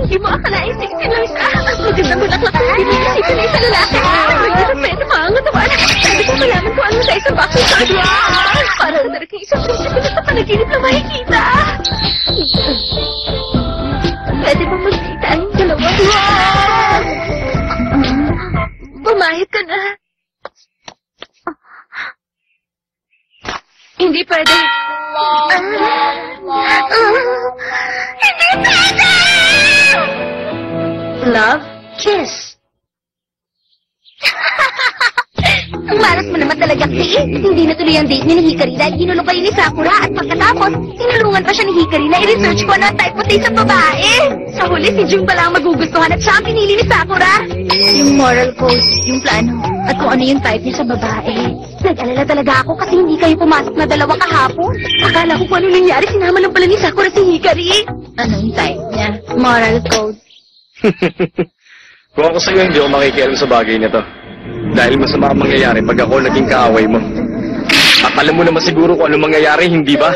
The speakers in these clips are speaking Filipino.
Hindi mo akalain sexy lang siya. Magandang bulaklak ko. Iniisipin na isang lalaki. May respeto, makangatawa. Sabi ko malaman ko ano sa isang boxing card. Para sa talagang isang prinsip na sa panaginip na makikita. Pwede ba magkita ang dalawa? Bumayad ka na. Hindi pwede. Hindi pwede! Love? Kiss. Ang malas mo naman talaga, Kay. Hindi natuloy ang date niya ni Hikari dahil ginulo kayo ni Sakura at pagkatapos, tinulungan pa siya ni Hikari na i-research ko ano ang type mo sa babae. Sa huli, si Jung pala ang magugustuhan at siya ang pinili ni Sakura. Yung moral code, yung plano, at kung ano yung type niya sa babae. Nag-alala talaga ako kasi hindi kayo pumasok na dalawa kahapon. Akala ko kung ano nangyari, sinama lang pala ni Sakura si Hikari. Anong type niya? Moral code. Kung ako sa'yo, hindi ako makikialam sa bagay na to. Dahil masama ang mangyayari pag ako naging kaaway mo. At alam mo naman siguro kung ano mangyayari, hindi ba?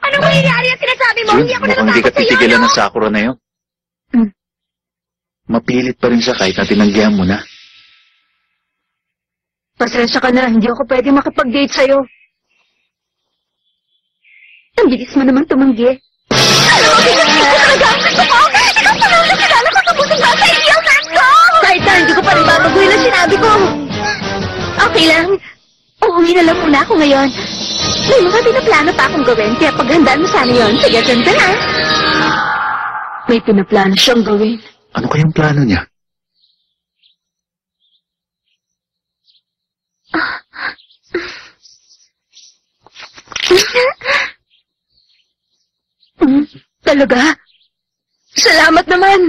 Anong mangyayari ang sinasabi mo? Jun, Hindi ako mukhang hindi ka natatakot sa'yo, titigilan no? ng Sakura na yun. Mapilit pa rin siya kahit na tinanggihan mo na. Pasensya ka na, hindi ako pwede makipag-date sa'yo. Ang bilis mo naman tumanggi. Alam mo, pinagigit ko talaga ang gusto ko! Ikaw pa lang nakilala ko sa pusong ba sa ideal man ko! Kahit na, hindi ko pa rin babaguhin ang sinabi ko. Okay lang. Uuwi na lang muna ako ngayon. May mga pinaplano pa akong gawin, kaya paghandaan mo sana yun. Sige, ganda na. May pinaplano siyang gawin. Ano kayang plano niya? Talaga? Salamat naman.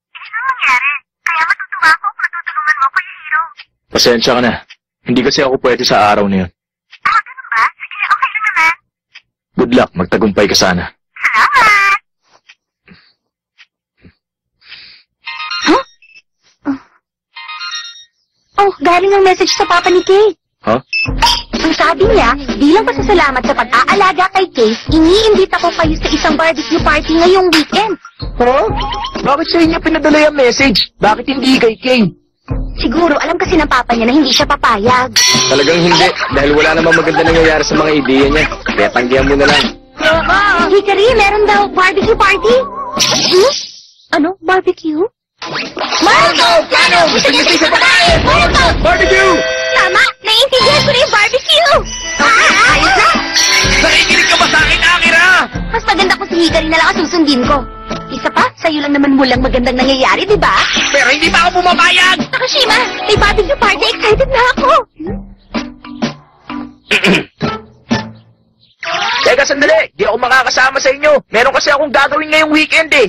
Hindi na nangyari. Kaya matutuwa ako kung natutulungan mo ko yung hero. Pasensya ka na. Hindi kasi ako pwede sa araw na yun. Ganun ba? Sige, okay lang naman. Good luck. Magtagumpay ka sana. Salamat! Huh? Oh, galing ang message sa papa ni Kay. Huh? Ang sabi niya, bilang pasasalamat sa pag-aalaga kay Kay, iniimbita ko kayo sa isang barbecue party ngayong weekend. Huh? Bakit sa inyo pinadala yung message? Bakit hindi kay Kay? Siguro alam kasi ng papa niya na hindi siya papayag. Talagang hindi. Dahil wala namang maganda nangyayari sa mga ideya niya. Kaya tanggihan mo na lang. Hikari, meron daw barbecue party? Ano? Barbecue? Marco! Plano! Gusto niyo sa babae! Marco! Barbecue! Tama! Naiintindihan ko na yung barbecue! Ayos na! Nakikinig ka ba sa akin, Akira? Mas maganda kung si Hikari na lang ang susundin ko. Isa pa, sa'yo lang naman mulang magandang nangyayari, di ba? Pero hindi ba ako pumapayag? Takashima, may barbecue party. Excited na ako. Teka, sandali. Di ako makakasama sa inyo. Meron kasi akong gagawin ngayong weekend eh.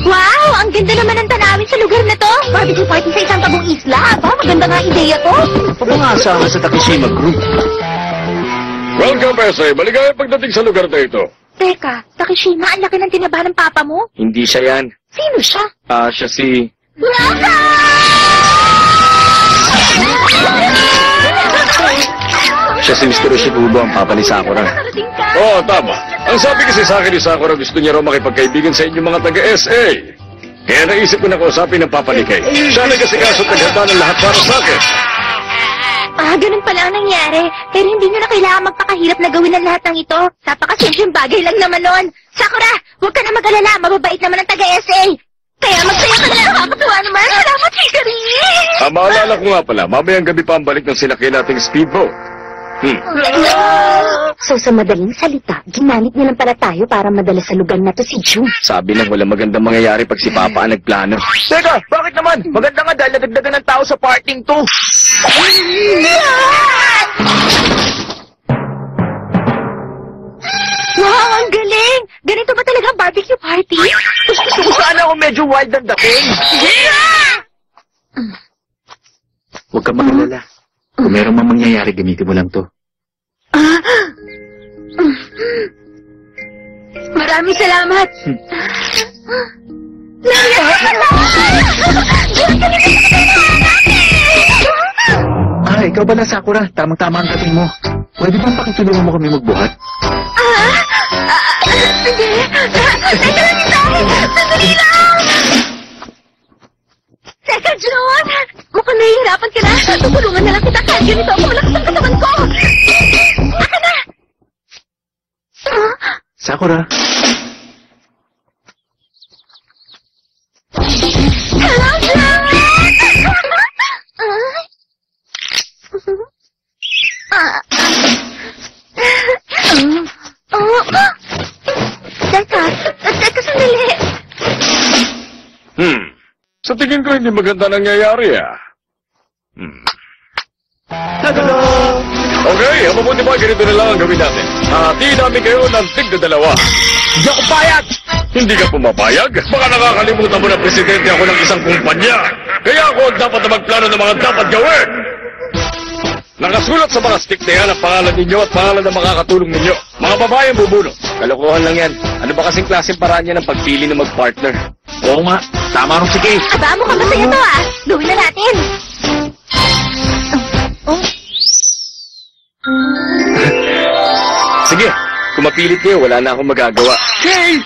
Wow! Ang ganda naman ng tanawin sa lugar na to. Barbecue party sa isang tabong isla. Aba, maganda nga ideya to. Papangasama sa Takashima Group. Welcome, Pesay. Maligayang pagdating sa lugar na ito. Teka, Takashima, ang laki ng tinaba ng papa mo. Hindi siya yan. Sino siya? Siya si... Siya si Mr. Shibubo, ang papa ni Sakura. Oo, tama. Ang sabi kasi sa akin ni Sakura, gusto niya raw makipagkaibigan sa inyong mga taga-SA. Kaya naisip ko na kausapin ng papa ni Kay. Siya nag-asikaso at naghanda ng lahat para sa akin. Ganun pala ang nangyari. Pero hindi nyo na kailangan magpakahirap na gawin ang lahat ng ito. Napakasimpleng bagay lang naman nun. Sakura, huwag ka na mag-alala. Mababait naman ang taga-SA. Kaya magsaya ka na. Nakakatuwa naman. Salamat, Hikari. Maalala ko nga pala, mamayang gabi pa ang balik ng sinakay nating speedboat. So sa madaling salita, ginamit niya lang pala tayo para madala sa lugar na to si June. Sabi lang walang magandang mangyayari pag si Papa ang nagplano. Teka, bakit naman? Maganda nga dahil nadagdagan ng tao sa parting to. Wow, ang galing! Ganito ba talaga ang barbecue party? Gusto ko sana ako medyo wild ang dating. Huwag ka mag-alala. Kung meron mang mangyayari, gamitin mo lang to. Maraming salamat. Nangyari! ikaw pala, Sakura. Tamang-tama ang dating mo. Pwede bang pakitulungan mo kami magbuhat? Sige. Teka lang, Itay! Sandali lang! Teka, John! Mukhang nahihirapan ka na. Tutulungan na lang kita kahit ganito ako malakas ang katawan ko. Aka na! Sakura. Hello, John! Teka, sandali. Sa tingin ko hindi maganda nangyayari Okay, ang mabuti ba ganito na lang ang gawin natin. Hati namin kayo ng tig-2. Hindi ako payag! Hindi ka pumapayag? Baka nakakalimutan mo na presidente ako ng isang kumpanya. Kaya ako ang dapat na magplano ng mga dapat gawin. Nakasulat sa mga stick na yan ang pangalan ninyo at pangalan ng makakatulong ninyo. Mga babaeng bubuno. Kalokohan lang yan. Ano ba kasing klaseng paraan niya ng pagpili ng mag-partner? Oo nga. Tama rin si Kay. Aba, mukhang masaya to Gawin na natin. Sige, kung mapilit kayo, wala na akong magagawa. Kay!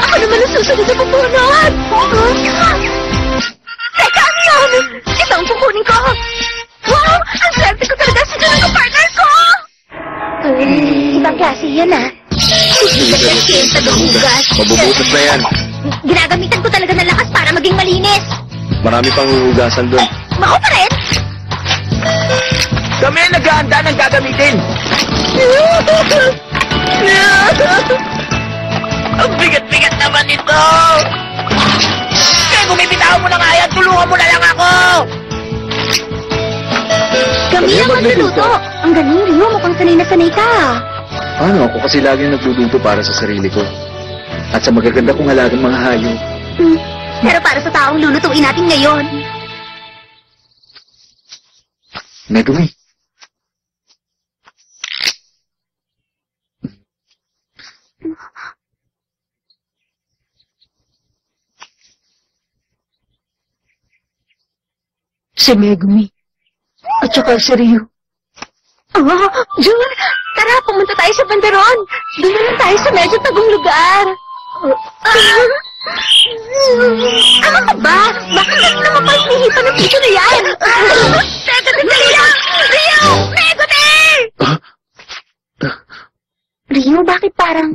Ako naman ang susunod na pupunod. Teka, ano yun? Ito ang pupunin ko. Wow! Ang swerte ko talaga sa ganun ang partner ko! Ibang klase yan Sikat yan siya yung tagahugas. Mabubutot na yan. Ginagamitan ko talaga ng lakas para maging malinis. Marami pang huhugasan doon. Mako pa rin! Kami ang naghahanda ng gagamitin. Ang bigat-bigat naman ito! Kaya bumibitaw mo na nga yan, tulungan mo na lang ako! Kami ang magluluto. Ang galing, Rio. Mukhang sanay na sanay ka. Paano? Ako kasi laging nagluluto para sa sarili ko. At sa magaganda kong halagang mga hayop. Pero para sa taong lulutuin natin ngayon. Megumi. Si Megumi. At saka si Ryu. Jun! Tara, pumunta tayo sa bandaron. Doon na lang tayo sa medyo tagong lugar. Ano ka ba? Bakit ganun naman pa hinihipan ng pito na yan? Teka, dali lang! Ryu! Megumi! Ryu, bakit parang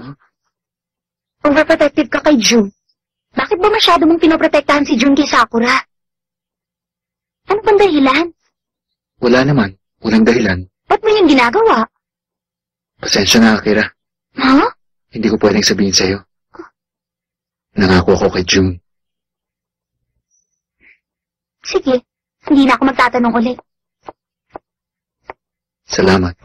overprotective ka kay Jun? Bakit ba masyado mong pinoprotektahan si Jun kay Sakura? Ano bang dahilan? Wala naman. Walang dahilan. Ba't mo yung ginagawa? Pasensya na, Akira. Ha? Hindi ko pwedeng sabihin sa'yo. Nangako ako kay June. Sige, hindi na ako magtatanong ulit. Salamat.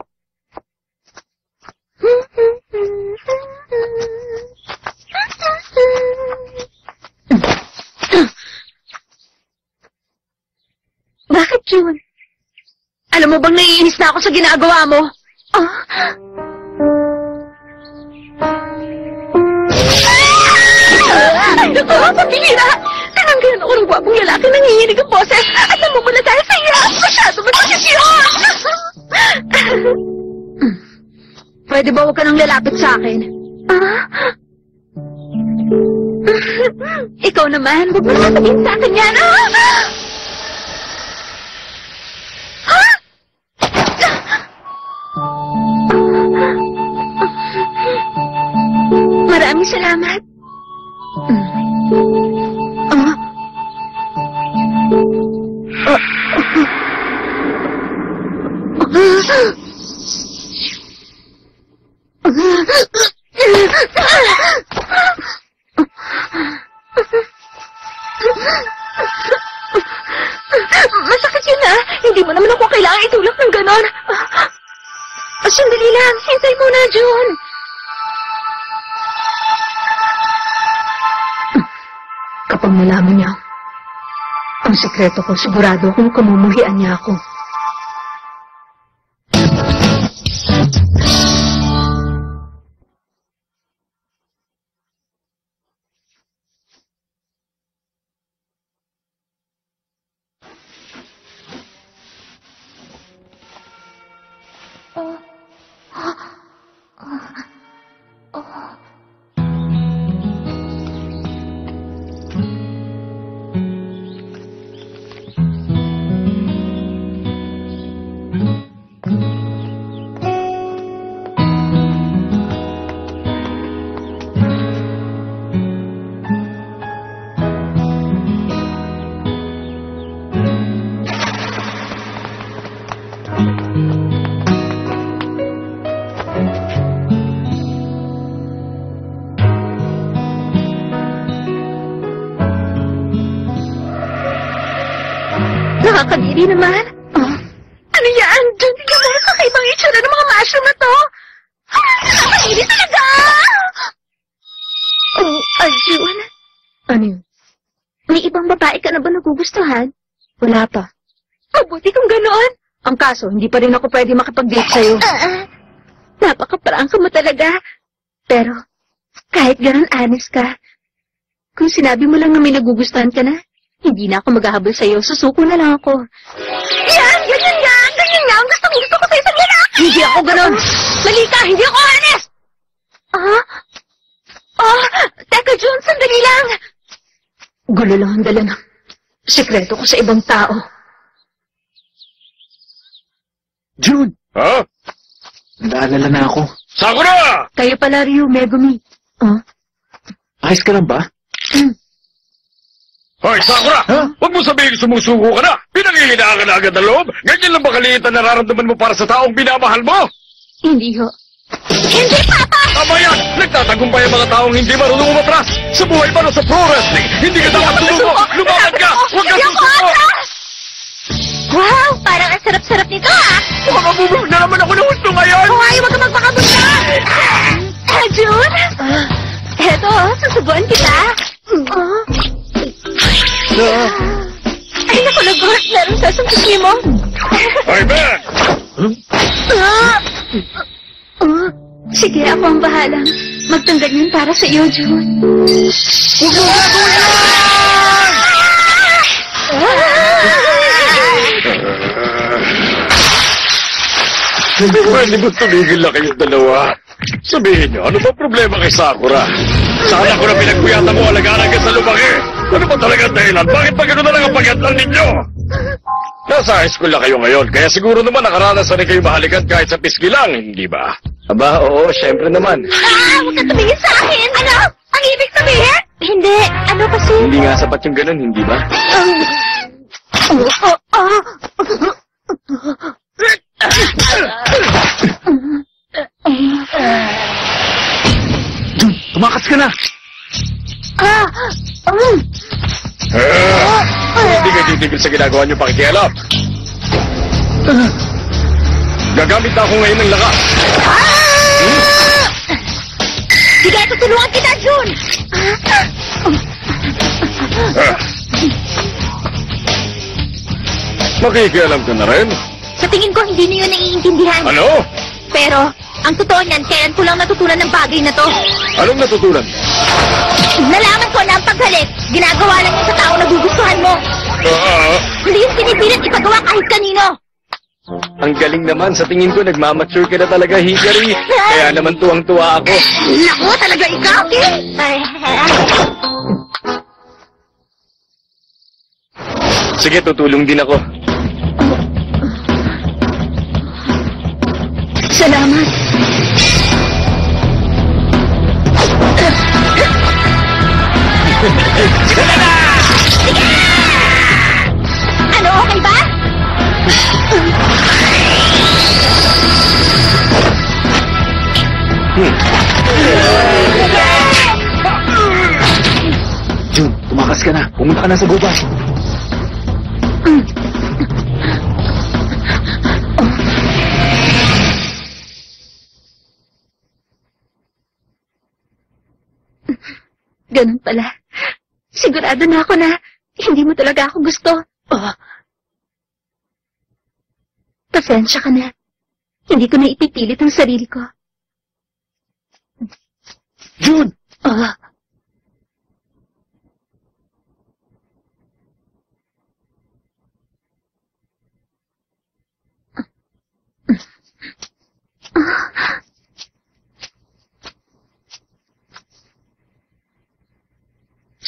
Bakit, June? Alam mo bang naiinis na ako sa ginagawa mo? Ay, naku, pambihira! Tinanggalan ako ng gwapong lalaki nang nanginginig ang boses at namumula tayo sa iya. Masyado masakit yun! Pwede ba huwag ka nang lalapit sa akin? Ikaw naman, huwag mo naman sabihin sa akin yan. Maraming salamat. Masakit yun Hindi mo naman ako kailangan itulak ng ganon. Sandali lang. Hintay muna, June. Kapag malaman niya ang sekreto ko, sigurado akong kamumuhian niya ako. Hindi naman. Oh. Ano yan? Jun, tingnan mo. Kakaibang itsura ng mga mushroom na to. Nakakahili talaga! Oh, Arjun. Ano yun? May ibang babae ka na ba nagugustuhan? Wala pa. Mabuti kung ganoon. Ang kaso, hindi pa rin ako pwede makipag-date sa'yo. Napaka-prangka mo talaga. Pero, kahit ganun honest ka, kung sinabi mo lang na may nagugustuhan ka na, hindi na ako maghahabol sa'yo, susuko na lang ako. Yan! Ganyan nga! Ganyan nga! Ang gusto ko sa isang lalaki! Hindi ako ganun! Mali ka! Hindi ako honest! Teka, Jun, sandali lang! Gulo lang ang dala ng sekreto ko sa ibang tao. June! Ha? Naalala na ako. Sakura! Kayo pala, Ryu, Megumi. Ayos ka lang ba? Hoy, Sakura! Huwag mo sabihin sumusuko ka na! Pinangihinaan ka na agad ng loob! Ganyan lang ba kaliit na nararamdaman mo para sa taong binamahal mo? Hindi ho. Hindi, Papa! Tama yan! Nagtatagumpay ang mga taong hindi marunong umatras! Sa buhay pa sa pro wrestling! Hindi ka dapat sumuko! Lumaban ka! Huwag ka susuko! Wow! Parang ang sarap-sarap nito, Mukhang mabubulog na naman ako ng gusto ngayon! Huwag ka magpakabunda! Jun? Eto, susubuan kita. Ay, naku, nagulat na rin sa sumpisi mo. Hoy, Ben! Sige, ako ang bahalang magtanggal yun para sa iyo, Jun. Huwag mo gagawin yan! Pwede ba tumigil na kayong dalawa? Sabihin niyo, ano ba problema kay Sakura? Sana ko na pinagkuyatan mo alagaan hanggang sa lumaki. Ano ba talaga ang dahilan? Bakit pa gano'n na lang ang pagkatlan ninyo? Nasa high school na kayo ngayon, kaya siguro naman nakaranas na rin kayo mahalikan kahit sa piski lang, hindi ba? Aba, oo, syempre naman. Huwag ka tumingin sa akin! Ano? Ang ibig sabihin? Hindi. Ano kasi? Hindi nga sapat yung ganun, hindi ba? Jun, tumakas ka na! Hindi kayo titigil sa ginagawa niyo pakikialam. Gagamit na ako ngayon ng lakas. Sige, tutulungan kita, Jun! Makikialam ka na rin? Sa tingin ko, hindi niyo naiintindihan. Ano? Pero, ang totoo niyan, kailan ko lang natutunan ng bagay na to. Anong natutunan? Nalaman ko na ang paghalik, ginagawa lang yun sa tao na gugustuhan mo. Hindi yung pinipilit ipagawa kahit kanino. Ang galing naman, sa tingin ko nagmamature ka na talaga, Hikari. Kaya naman tuwang-tuwa ako. Naku, talaga ikaw, Sige, tutulong din ako. Salamat. Ano, okay ba? Jun, tumakas ka na. Pumunta ka na sa gubat. Ganun pala. Sigurado na ako na hindi mo talaga ako gusto. Pasensya ka na. Hindi ko na ipipilit ang sarili ko. Jun!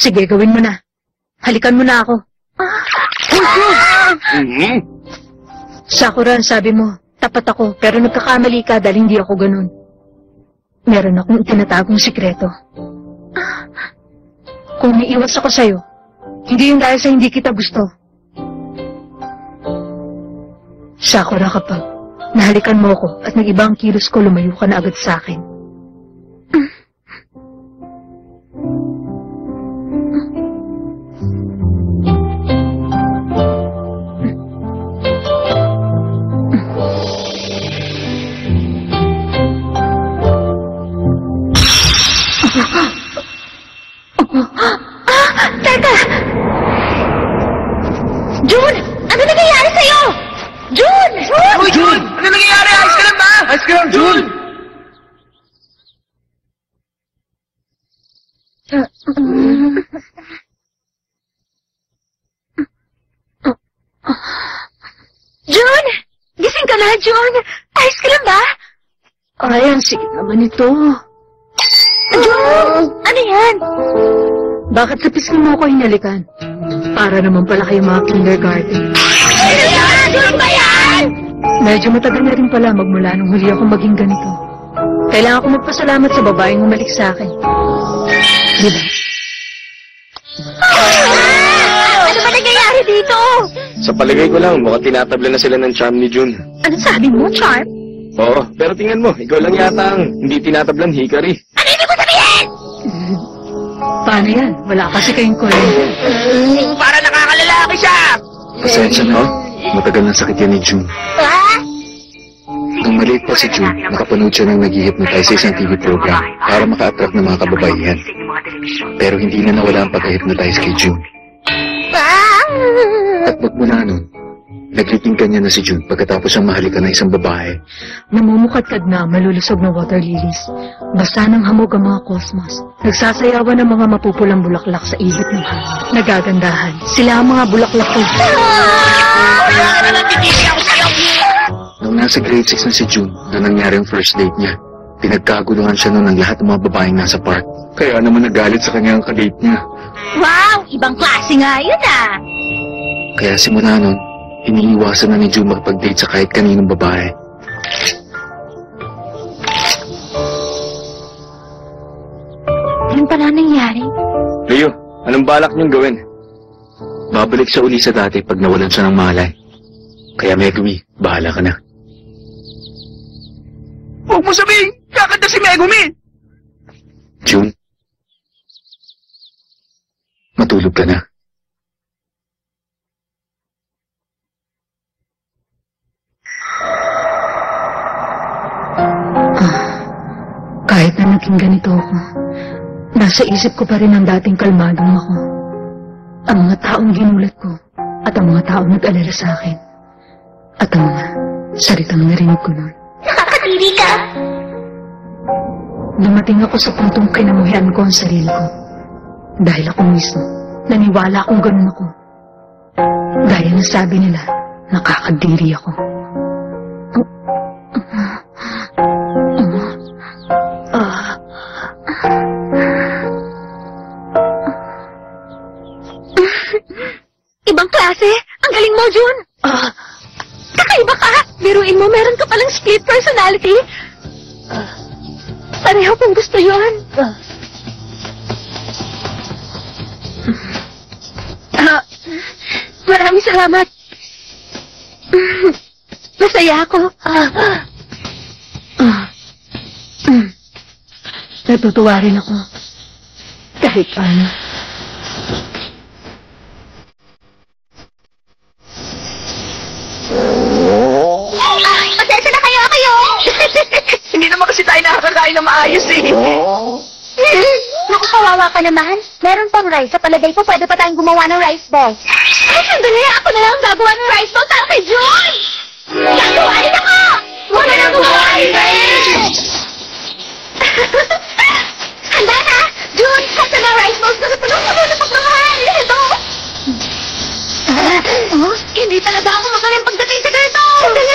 Sige, gawin mo na. Halikan mo na ako. Sakura, sabi mo, tapat ako, pero nagkakamali ka dahil hindi ako ganun. Meron akong itinatagong sikreto. Kung naiwas ako sa'yo, hindi yung dahil sa hindi kita gusto. Sakura, kapag nahalikan mo ako at nag-iba ang kilos ko, lumayo ka na agad sa akin. Jun! Jun! Gising ka na, Jun! Ayos ka lang ba? Ay, ang sikip naman ito. Jun! Ano yan? Bakit sa pisngi mo ako hinalikan? Para naman pala kayo mga kindergarten. Ano yan? Jun ba yan? Medyo matagal na rin pala magmula nung huli ako maging ganito. Kailangan ko magpasalamat sa babaeng umalik sa akin. Diba? Ano ba nangyayari dito? Sa palagay ko lang, mukhang tinatabla na sila ng charm ni Jun. Ano sabi mo, Charm? Oo, pero tingnan mo, ikaw lang yata ang hindi tinatablan, Hikari. Ano ibig mo sabihin? Paano yan? Wala kasi kayong kwento. Para nakakalalaki siya! Pasensya na, matagal na sakit yan ni Jun. Ha? Nung maliit pa si Jun, nakapanood siya ng nag-hypnotize sa isang TV program para maka-attract ng mga kababaihan. Pero hindi na nawala ang pag-hypnotize kay Jun. At magmula nun, nagliping kanya na si Jun pagkatapos siyang mahalikan ng isang babae. Namumukadkad na malulusog na water lilies. Basta ng hamog ang mga cosmos. Nagsasayawan ng mga mapupulang bulaklak sa ihip ng hangin. Nagagandahan. Sila ang mga bulaklak ko. Wala ka na lang, titili ako sa'yo! Nung nasa grade 6 na si Jun na nangyari ang first date niya, pinagkaguluhan siya nun ng lahat ng mga babaeng nasa park. Kaya naman nagalit sa kanya ang kadate niya. Wow! Ibang klase nga yun ah! Kaya simula nun, iniiwasan na ni Jun makapag-date sa kahit kaninong babae. Ano pala nangyari? Leo, anong balak niyong gawin? Babalik siya uli sa dati pag nawalan siya ng malay. Kaya Megumi, bahala ka na. Huwag mo sabihin, kakanta si Megumi! Jun, matulog ka na. Kahit na naging ganito ako, nasa isip ko pa rin ang dating kalmadong ako. Ang mga taong ginulat ko, at ang mga taong nag-alala sa akin. At ang mga salitang narinig ko noon. Nakakatiri ka! Dumating ako sa puntong kinamuhian ko ang sarili ko. Dahil ako mismo, naniwala akong ganun ako. Gaya ng sabi nila, nakakadiri ako. Ibang klase? Ang galing mo, Jun! Kakaiba ka! Biruin mo, meron ka palang split personality. Pareho kong gusto yun. Maraming salamat. Masaya ako. Natutuwa rin ako. Kahit paano. Pasensya na kayo! Hindi naman kasi tayo nakakakain na maayos eh. Naku, kawawa ka naman. Meron pang rice. Sa palagay ko, pwede pa tayong gumawa ng rice balls. Ay, sandali. Ako na lang gagawa ng rice balls para kay Jun! Gagawa rin ako! Huwag na lang gumawa Handa na! Jun, kasa ng rice balls na sa punong-puno na pagmamahal. Ito! Hindi talaga ako magaling pagdating sa ganito. Sandali!